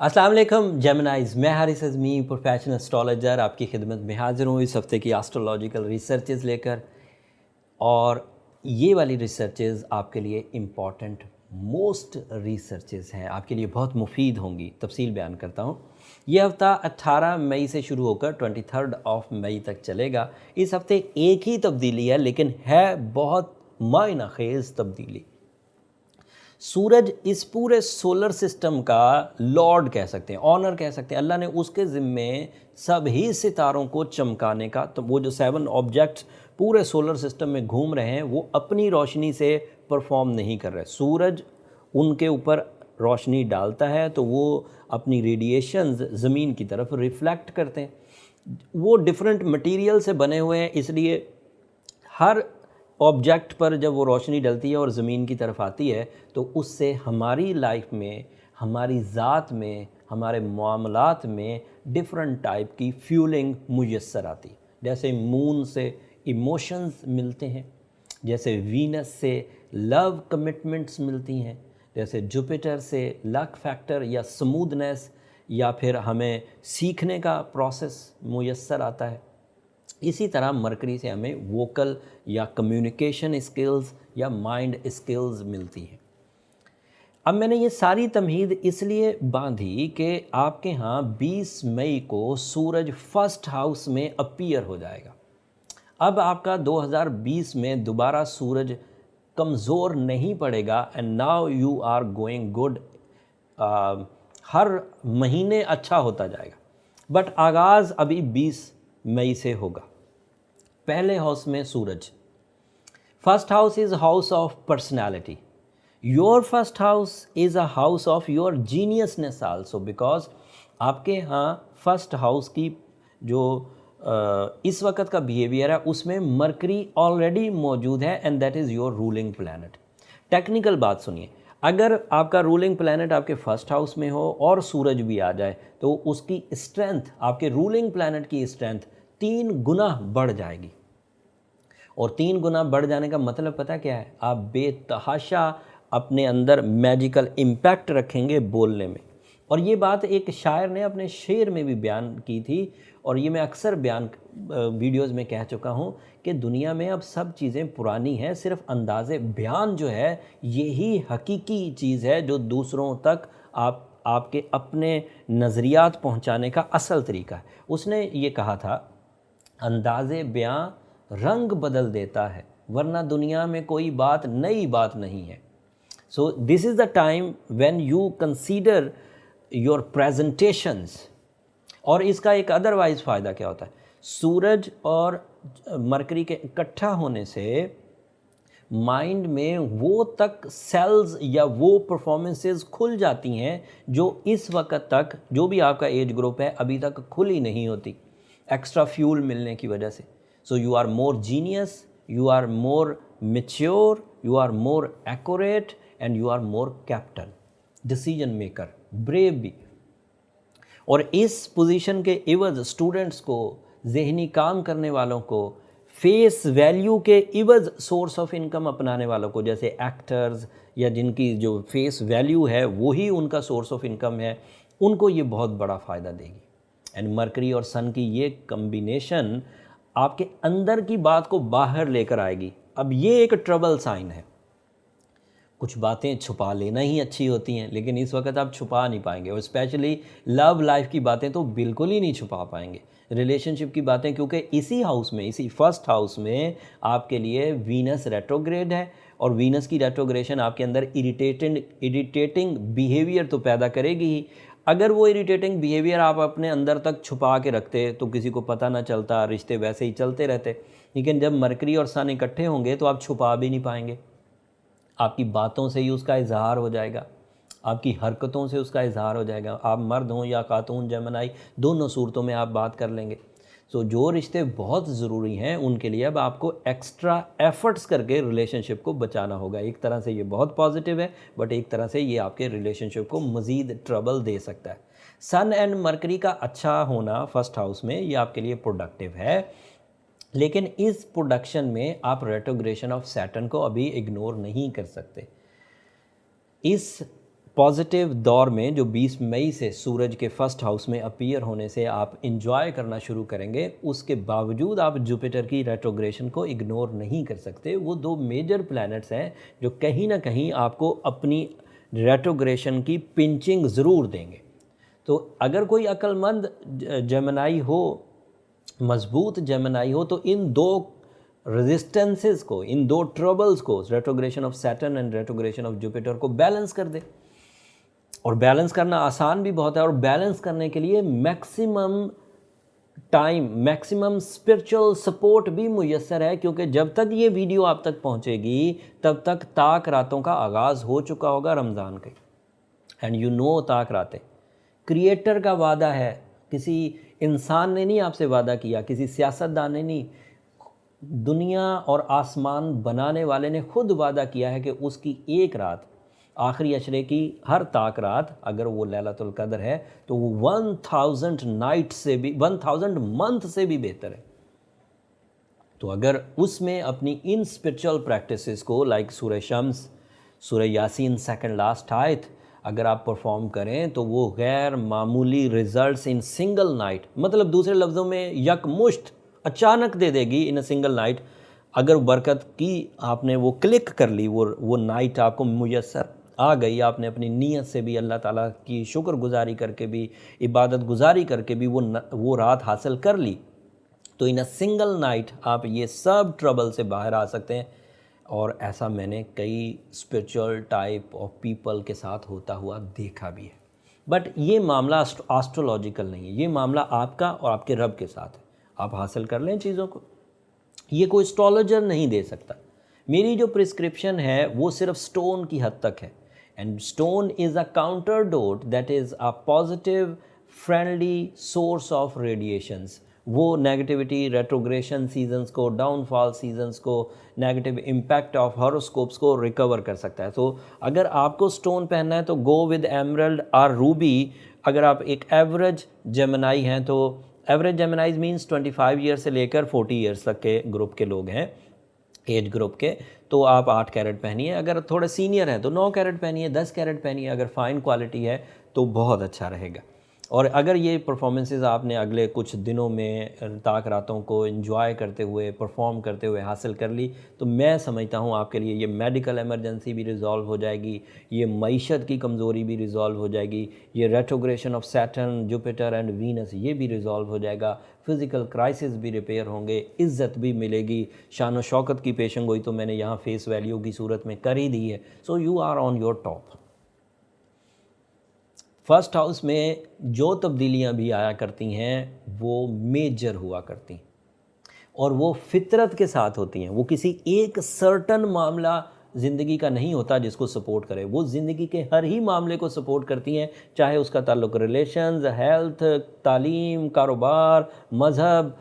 अस्सलाम वालेकुम जेमिनाइज, मैं हारिस अज़मी प्रोफेशनल एस्ट्रोलॉजर आपकी खिदमत में हाज़िर हूँ इस हफ़्ते की एस्ट्रोलॉजिकल रिसर्चेज़ लेकर। और ये वाली रिसर्चेज़ आपके लिए इम्पॉर्टेंट मोस्ट रिसर्चेज़ हैं, आपके लिए बहुत मुफीद होंगी। तफसील बयान करता हूँ। ये हफ़्ता 18 मई से शुरू होकर 23 मई तक चलेगा। इस हफ़्ते एक ही तब्दीली है, लेकिन है बहुत मायना खेज़ तब्दीली। सूरज इस पूरे सोलर सिस्टम का लॉर्ड कह सकते हैं, ऑनर कह सकते हैं। अल्लाह ने उसके ज़िम्मे सभी सितारों को चमकाने का, तो वो जो 7 ऑब्जेक्ट्स पूरे सोलर सिस्टम में घूम रहे हैं वो अपनी रोशनी से परफॉर्म नहीं कर रहे। सूरज उनके ऊपर रोशनी डालता है तो वो अपनी रेडिएशंस ज़मीन की तरफ रिफ्लेक्ट करते हैं। वो डिफरेंट मटेरियल से बने हुए हैं, इसलिए हर ऑब्जेक्ट पर जब वो रोशनी डलती है और ज़मीन की तरफ आती है तो उससे हमारी लाइफ में, हमारी ज़ात में, हमारे मामलात में डिफरेंट टाइप की फ्यूलिंग मुयस्सर आती। जैसे मून से इमोशंस मिलते हैं, जैसे वीनस से लव कमिटमेंट्स मिलती हैं, जैसे जुपिटर से लक फैक्टर या स्मूथनेस या फिर हमें सीखने का प्रोसेस मुयस्सर आता है। इसी तरह मरकरी से हमें वोकल या कम्युनिकेशन स्किल्स या माइंड स्किल्स मिलती हैं। अब मैंने ये सारी तमहीद इसलिए बांधी कि आपके यहाँ 20 मई को सूरज फर्स्ट हाउस में अपीयर हो जाएगा। अब आपका 2020 में दोबारा सूरज कमज़ोर नहीं पड़ेगा and now you are going good. हर महीने अच्छा होता जाएगा, बट आगाज़ अभी 20 मई से होगा। पहले हाउस में सूरज, first house is house of personality. Your first house is a house of your geniusness also, because आपके यहाँ फर्स्ट हाउस की जो इस वक्त का बिहेवियर है उसमें मरकरी ऑलरेडी मौजूद है and that is your ruling planet. Technical बात सुनिए, अगर आपका रूलिंग प्लैनेट आपके फर्स्ट हाउस में हो और सूरज भी आ जाए तो उसकी स्ट्रेंथ, आपके रूलिंग प्लैनेट की स्ट्रेंथ 3 गुना बढ़ जाएगी। और 3 गुना बढ़ जाने का मतलब पता क्या है? आप बेतहाशा अपने अंदर मैजिकल इम्पैक्ट रखेंगे बोलने में। और ये बात एक शायर ने अपने शेर में भी बयान की थी, और ये मैं अक्सर बयान वीडियोस में कह चुका हूँ कि दुनिया में अब सब चीज़ें पुरानी हैं, सिर्फ अंदाज़े बयान जो है यही हकीकी चीज़ है जो दूसरों तक आपके अपने नज़रियात पहुँचाने का असल तरीका है। उसने ये कहा था, अंदाज़े बयां रंग बदल देता है, वरना दुनिया में कोई बात नई बात नहीं है। So this is the time when you consider your presentations. और इसका एक अदरवाइज फ़ायदा क्या होता है? सूरज और मरकरी के इकट्ठा होने से माइंड में वो तक सेल्स या वो परफॉर्मेंसेस खुल जाती हैं जो इस वक्त तक, जो भी आपका एज ग्रुप है, अभी तक खुली नहीं होती, एक्स्ट्रा फ्यूल मिलने की वजह से। So you are more genius, you are more mature, you are more accurate and you are more captain, decision maker, brave भी। और इस पोजीशन के इवज़ स्टूडेंट्स को, जहनी काम करने वालों को, फेस वैल्यू के इवज़ सोर्स ऑफ इनकम अपनाने वालों को, जैसे एक्टर्स या जिनकी जो फेस वैल्यू है वही उनका सोर्स ऑफ इनकम है, उनको ये बहुत बड़ा फ़ायदा देगी। एंड मरकरी और सन की ये कम्बिनेशन आपके अंदर की बात को बाहर लेकर आएगी। अब ये एक ट्रबल साइन है। कुछ बातें छुपा लेना ही अच्छी होती हैं, लेकिन इस वक्त आप छुपा नहीं पाएंगे, और स्पेशली लव लाइफ की बातें तो बिल्कुल ही नहीं छुपा पाएंगे, रिलेशनशिप की बातें, क्योंकि इसी हाउस में, इसी फर्स्ट हाउस में आपके लिए वीनस रेट्रोग्रेड है। और वीनस की रेट्रोग्रेशन आपके अंदर इरिटेटिंग बिहेवियर तो पैदा करेगी ही। अगर वो इरिटेटिंग बिहेवियर आप अपने अंदर तक छुपा के रखते तो किसी को पता ना चलता, रिश्ते वैसे ही चलते रहते। लेकिन जब मरकरी और सन इकट्ठे होंगे तो आप छुपा भी नहीं पाएंगे, आपकी बातों से ही उसका इजहार हो जाएगा, आपकी हरकतों से उसका इजहार हो जाएगा। आप मर्द हों या खातून, जमनाई, दोनों सूरतों में आप बात कर लेंगे। सो जो रिश्ते बहुत ज़रूरी हैं उनके लिए अब आपको एक्स्ट्रा एफर्ट्स करके रिलेशनशिप को बचाना होगा। एक तरह से ये बहुत पॉजिटिव है, बट एक तरह से ये आपके रिलेशनशिप को मज़ीद ट्रबल दे सकता है। सन एंड मरकरी का अच्छा होना फर्स्ट हाउस में ये आपके लिए प्रोडक्टिव है, लेकिन इस प्रोडक्शन में आप रेट्रोग्रेशन ऑफ सैटर्न को अभी इग्नोर नहीं कर सकते। इस पॉजिटिव दौर में जो 20 मई से सूरज के फर्स्ट हाउस में अपीयर होने से आप इंजॉय करना शुरू करेंगे, उसके बावजूद आप जुपिटर की रेट्रोग्रेशन को इग्नोर नहीं कर सकते। वो दो मेजर प्लैनेट्स हैं जो कहीं ना कहीं आपको अपनी रेट्रोग्रेशन की पिंचिंग ज़रूर देंगे। तो अगर कोई अक्लमंद जेमिनाई हो, मजबूत जेमिनाई हो, तो इन दो रेजिस्टेंसेस को, इन दो ट्रबल्स को, retrogression of Saturn and retrogression of Jupiter को बैलेंस कर दे। और बैलेंस करना आसान भी बहुत है, और बैलेंस करने के लिए maximum time, maximum spiritual support भी मुयस्सर है, क्योंकि जब तक ये वीडियो आप तक पहुंचेगी तब तक ताक रातों का आगाज़ हो चुका होगा रमज़ान के। एंड यू नो ताक रातें क्रिएटर का वादा है, किसी इंसान ने नहीं आपसे वादा किया, किसी सियासतदान ने नहीं, दुनिया और आसमान बनाने वाले ने खुद वादा किया है कि उसकी एक रात, आखिरी अशरे की हर ताक रात, अगर वो लैलतुल कद्र है तो वो 1000 नाइट से भी, 1000 मंथ से भी बेहतर है। तो अगर उसमें अपनी इन स्पिरिचुअल प्रैक्टिसेस को, लाइक सूरह शम्स, सूरह यासीन सेकंड लास्ट आयत, अगर आप परफॉर्म करें तो वो गैर मामूली रिजल्ट्स इन सिंगल नाइट, मतलब दूसरे लफ्ज़ों में यकमुश्त अचानक दे देगी इन अ सिंगल नाइट। अगर बरकत की आपने वो क्लिक कर ली, वो नाइट आपको मुयस्सर आ गई, आपने अपनी नीयत से भी, अल्लाह ताला की शुक्रगुजारी करके भी, इबादत गुजारी करके भी वो रात हासिल कर ली, तो इन अ सिंगल नाइट आप ये सब ट्रबल से बाहर आ सकते हैं। और ऐसा मैंने कई स्पिरिचुअल टाइप ऑफ पीपल के साथ होता हुआ देखा भी है। बट ये मामला एस्ट्रोलॉजिकल नहीं है, ये मामला आपका और आपके रब के साथ है। आप हासिल कर लें चीज़ों को, ये कोई एस्ट्रोलॉजर नहीं दे सकता। मेरी जो प्रिस्क्रिप्शन है वो सिर्फ स्टोन की हद तक है, and stone is a counter dot, that is a positive friendly source of radiations. वो नेगेटिविटी, रेट्रोग्रेशन सीजन्स को, डाउनफॉल सीजन्स को, नेगेटिव इम्पैक्ट ऑफ हॉरोस्कोप्स को रिकवर कर सकता है। तो अगर आपको स्टोन पहनना है तो गो विद एमरल्ड और रूबी। अगर आप एक एवरेज जेमिनाई हैं, तो एवरेज जेमिनाइज मीन्स 25 ईयर से लेकर 40 ईयर्स तक के ग्रुप के लोग हैं, एज ग्रुप के, तो आप 8 कैरेट पहनिए। अगर थोड़े सीनियर हैं तो 9 कैरेट पहनिए, 10 कैरेट पहनिए। अगर फ़ाइन क्वालिटी है तो बहुत अच्छा रहेगा। और अगर ये परफॉर्मेंसेस आपने अगले कुछ दिनों में ताक रातों को एंजॉय करते हुए, परफॉर्म करते हुए हासिल कर ली, तो मैं समझता हूँ आपके लिए ये मेडिकल इमरजेंसी भी रिज़ॉल्व हो जाएगी, ये मईशत की कमज़ोरी भी रिज़ॉल्व हो जाएगी, ये retrogression of Saturn, Jupiter and Venus ये भी रिज़ॉल्व हो जाएगा, फ़िज़िकल क्राइसिस भी रिपेयर होंगे, इज़्ज़त भी मिलेगी, शान व शौकत की पेशन गोई तो मैंने यहाँ फेस वैल्यू की सूरत में कर ही दी है। So you are on your top. First house में जो तब्दीलियां भी आया करती हैं वो मेजर हुआ करती हैं, और वो फितरत के साथ होती हैं। वो किसी एक सर्टन मामला ज़िंदगी का नहीं होता जिसको सपोर्ट करे, वो ज़िंदगी के हर ही मामले को सपोर्ट करती हैं, चाहे उसका ताल्लुक़ रिलेशंस, हेल्थ, तालीम, कारोबार, मज़हब,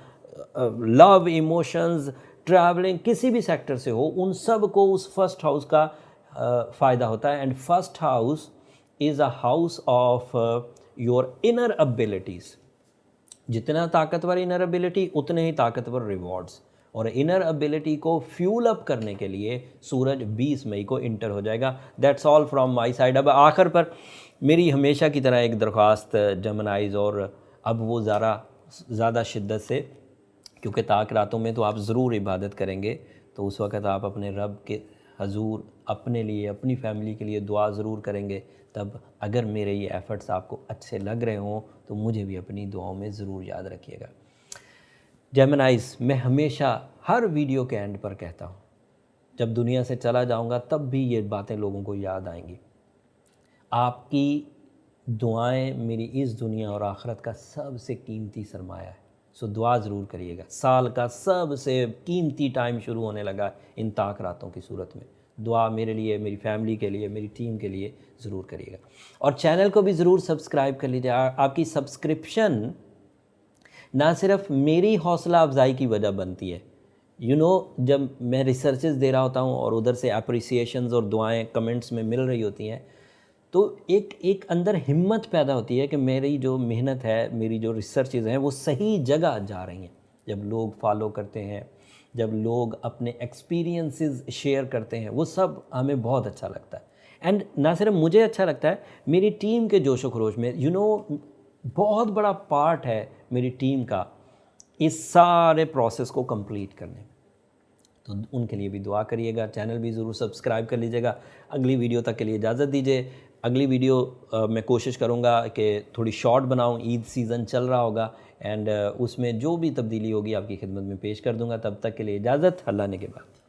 लव, इमोशंस, ट्रैवलिंग, किसी भी सेक्टर से हो, उन सब को उस फर्स्ट हाउस का फ़ायदा होता है। And first house is a house of your inner abilities. जितना ताकतवर इनर एबिलिटी, उतने ही ताकतवर रिवॉर्ड्स। और इनर एबिलिटी को फ्यूल अप करने के लिए सूरज 20 मई को इंटर हो जाएगा। That's all from my side. अब आखिर पर मेरी हमेशा की तरह एक दरख्वास्त जमनाइज, और अब वो ज़्यादा शिद्दत से, क्योंकि ताक रातों में तो आप ज़रूर इबादत करेंगे, तो उस वक़्त आप अपने रब के हजूर अपने लिए, अपनी फैमिली के लिए दुआ ज़रूर करेंगे। तब अगर मेरे ये एफ़र्ट्स आपको अच्छे लग रहे हों तो मुझे भी अपनी दुआओं में ज़रूर याद रखिएगा। जेमिनाइज़, मैं हमेशा हर वीडियो के एंड पर कहता हूँ, जब दुनिया से चला जाऊँगा तब भी ये बातें लोगों को याद आएंगी। आपकी दुआएं मेरी इस दुनिया और आखिरत का सबसे कीमती सरमाया है। सो दुआ ज़रूर करिएगा। साल का सबसे कीमती टाइम शुरू होने लगा इन ताक रातों की सूरत में। दुआ मेरे लिए, मेरी फैमिली के लिए, मेरी टीम के लिए ज़रूर करिएगा। और चैनल को भी ज़रूर सब्सक्राइब कर लीजिए। आपकी सब्सक्रिप्शन ना सिर्फ मेरी हौसला अफजाई की वजह बनती है, जब मैं रिसर्चेस दे रहा होता हूँ और उधर से अप्रिसिएशंस और दुआएं कमेंट्स में मिल रही होती हैं, तो एक अंदर हिम्मत पैदा होती है कि मेरी जो मेहनत है, मेरी जो रिसर्चेज हैं वो सही जगह जा रही हैं। जब लोग फॉलो करते हैं, जब लोग अपने एक्सपीरियंसेस शेयर करते हैं, वो सब हमें बहुत अच्छा लगता है। एंड ना सिर्फ मुझे अच्छा लगता है, मेरी टीम के जोशो खरोश में बहुत बड़ा पार्ट है मेरी टीम का इस सारे प्रोसेस को कंप्लीट करने में। तो उनके लिए भी दुआ करिएगा, चैनल भी ज़रूर सब्सक्राइब कर लीजिएगा। अगली वीडियो तक के लिए इजाज़त दीजिए। अगली वीडियो मैं कोशिश करूँगा कि थोड़ी शॉर्ट बनाऊँ, ईद सीज़न चल रहा होगा एंड उसमें जो भी तब्दीली होगी आपकी खिदमत में पेश कर दूँगा। तब तक के लिए इजाज़त, अल्लाह ने के बाद।